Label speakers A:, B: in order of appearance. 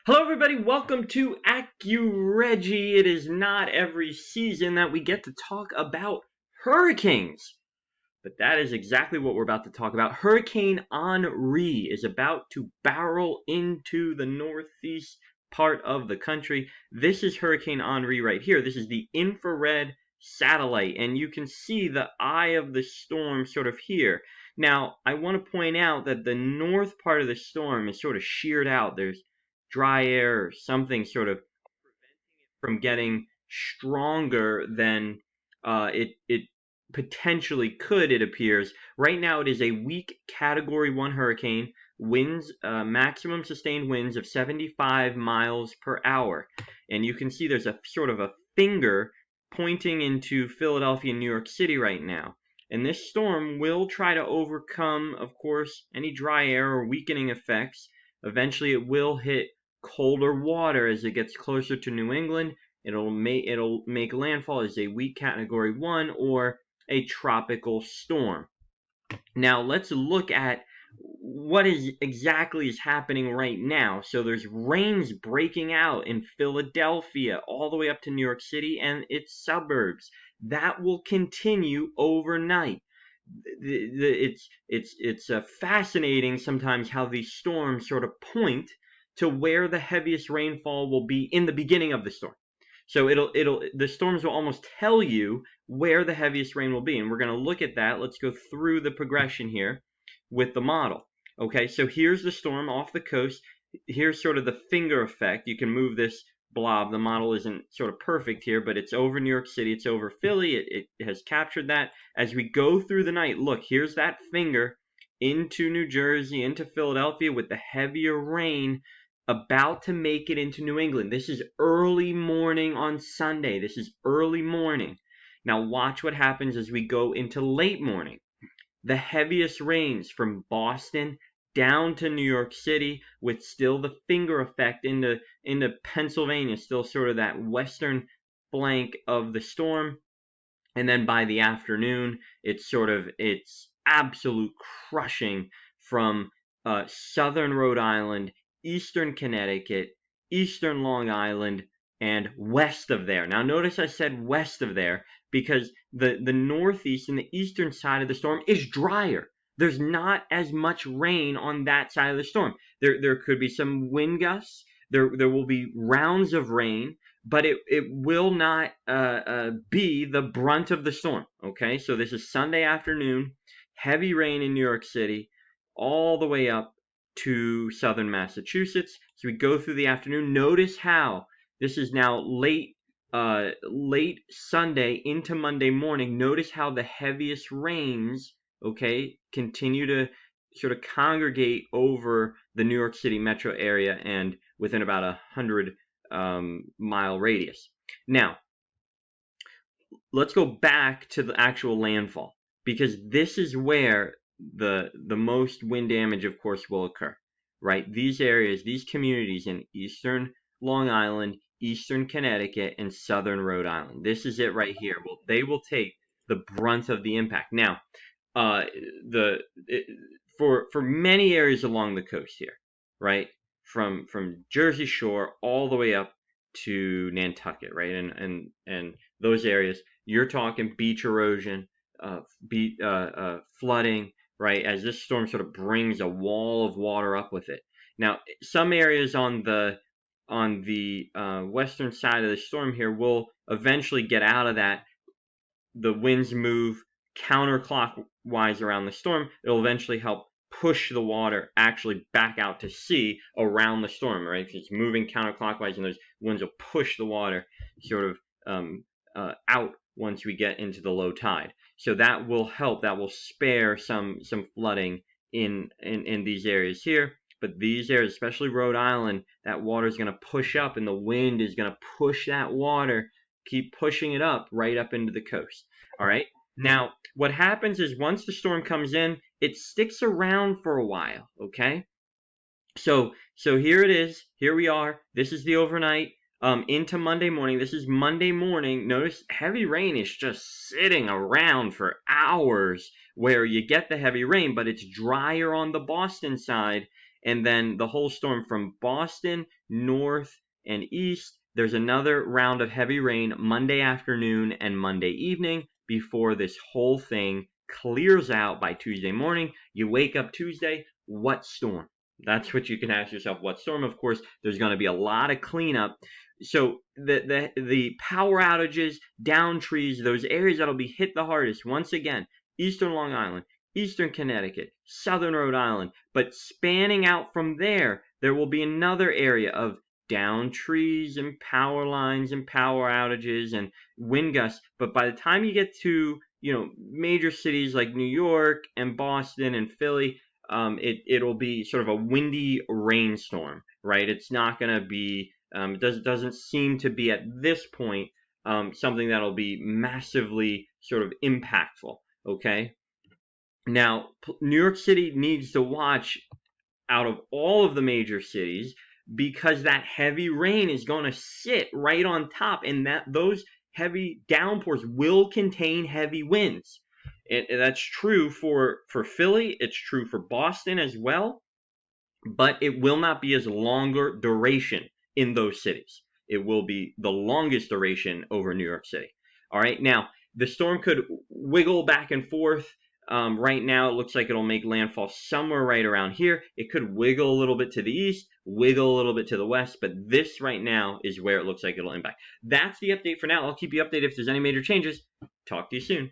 A: Hello everybody, welcome to AccuReggie. It is not every season that we get to talk about hurricanes, but that is exactly what we're about to talk about. Hurricane Henri is about to barrel into the northeast part of the country. This is Hurricane Henri right here. This is the infrared satellite, and you can see the eye of the storm sort of here. Now, I want to point out that the north part of the storm is sort of sheared out. There's dry air or something sort of from getting stronger than it potentially could, it appears. Right now, it is a weak Category 1 hurricane, winds, maximum sustained winds of 75 miles per hour. And you can see there's a sort of a finger pointing into Philadelphia and New York City right now. And this storm will try to overcome, of course, any dry air or weakening effects. Eventually, it will hit colder water as it gets closer to New England. It'll make landfall as a weak Category 1 or a tropical storm. Now let's look at what exactly is happening right now. So there's rains breaking out in Philadelphia all the way up to New York City and its suburbs. That will continue overnight. It's fascinating sometimes how these storms sort of point to where the heaviest rainfall will be in the beginning of the storm. So the storms will almost tell you where the heaviest rain will be, and we're going to look at that. Let's go through the progression here with the model. Okay, so here's the storm off the coast. Here's sort of the finger effect. You can move this blob. The model isn't sort of perfect here, but it's over New York City. It's over Philly. It has captured that. As we go through the night, look, here's that finger into New Jersey, into Philadelphia with the heavier rain about to make it into New England. This is early morning on Sunday. This is early morning. Now watch what happens as we go into late morning. The heaviest rains from Boston down to New York City with still the finger effect into Pennsylvania, still sort of that western flank of the storm. And then by the afternoon, it's absolute crushing from southern Rhode Island, eastern Connecticut, eastern Long Island, and west of there. Now notice I said west of there because the northeast and the eastern side of the storm is drier. There's not as much rain on that side of the storm. There could be some wind gusts. There will be rounds of rain, but it will not be the brunt of the storm. Okay, so this is Sunday afternoon, heavy rain in New York City, all the way up to southern Massachusetts. So we go through the afternoon. Notice how this is now late Sunday into Monday morning. Notice how the heaviest rains, okay, continue to sort of congregate over the New York City metro area and within about 100 mile radius. Now, let's go back to the actual landfall because this is where the most wind damage, of course, will occur, right? These areas, these communities in eastern Long Island, eastern Connecticut, and southern Rhode Island. This is it right here. Well, they will take the brunt of the impact. Now, for many areas along the coast here, right, from Jersey Shore all the way up to Nantucket, right, and those areas, you're talking beach erosion, flooding, right, as this storm sort of brings a wall of water up with it. Now, some areas on the western side of the storm here will eventually get out of that. The winds move counterclockwise around the storm. It'll eventually help push the water actually back out to sea around the storm, right? Because it's moving counterclockwise, and those winds will push the water sort of out once we get into the low tide. So that will help. That will spare some flooding in these areas here. But these areas, especially Rhode Island, that water is going to push up, and the wind is going to push that water, keep pushing it up right up into the coast. All right. Now, what happens is once the storm comes in, it sticks around for a while. Okay. So here it is. Here we are. This is the overnight into Monday morning. This is Monday morning. Notice heavy rain is just sitting around for hours where you get the heavy rain, but it's drier on the Boston side And then the whole storm from Boston, north and east, there's another round of heavy rain Monday afternoon and Monday evening before this whole thing clears out by Tuesday morning. You wake up Tuesday, what storm? That's what you can ask yourself. What storm? Of course, there's going to be a lot of cleanup. So the power outages, down trees, those areas that'll be hit the hardest. Once again, eastern Long Island, eastern Connecticut, southern Rhode Island. But spanning out from there, there will be another area of down trees and power lines and power outages and wind gusts. But by the time you get to major cities like New York and Boston and Philly, it'll be sort of a windy rainstorm, right? It's not going to be, doesn't seem to be at this point something that'll be massively sort of impactful, okay? Now, New York City needs to watch out of all of the major cities because that heavy rain is going to sit right on top, and those heavy downpours will contain heavy winds. And that's true for Philly. It's true for Boston as well. But it will not be as longer duration in those cities. It will be the longest duration over New York City. All right. Now, the storm could wiggle back and forth. Right now, it looks like it'll make landfall somewhere right around here. It could wiggle a little bit to the east, wiggle a little bit to the west, but this right now is where it looks like it'll impact. That's the update for now. I'll keep you updated if there's any major changes. Talk to you soon.